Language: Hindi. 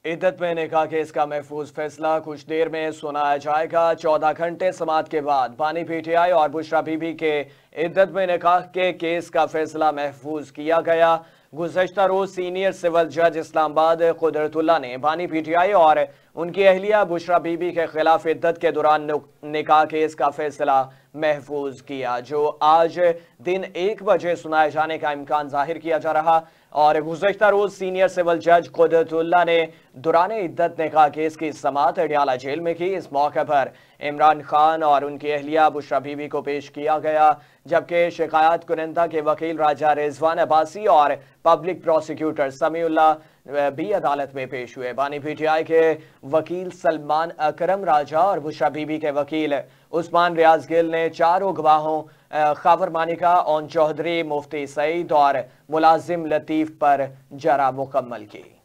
इद्दत में निकाह केस का महफूज फैसला कुछ देर में सुनाया जाएगा। 14 घंटे समाअत के बाद बानी पीटीआई और बुशरा बीबी के इद्दत में निकाह के केस का फैसला महफूज किया गया। गुज़श्ता रोज सीनियर सिविल जज इस्लामाबाद कुदरतुल्ला ने बानी पीटीआई और उनकी अहलिया बुशरा बीबी के खिलाफ इद्दत के दौरान निकाह केस का फैसला महफूज किया, जो आज दिन 1 बजे सुनाए जाने का इम्कान जाहिर किया जा रहा। और गुज़श्ता रोज सीनियर सिविल जज कुदरतुल्ला ने दौरान इद्दत निकाह केस की समाअत अडियाला जेल में की। इस मौके पर इमरान खान और उनकी अहलिया बुशरा बीबी को पेश किया गया, जबकि शिकायत कुनिंदा के वकील राजा रिजवान अब्बासी और पब्लिक प्रोसिक्यूटर समीउल्लाह भी अदालत में पेश हुए। बानी पीटीआई के वकील सलमान अकरम राजा और बुशरा बीबी के वकील उस्मान रियाज गिल ने चारों गवाहों खबर मानिका, ओन चौधरी, मुफ्ती सईद और मुलाजिम लतीफ पर जरा मुकम्मल की।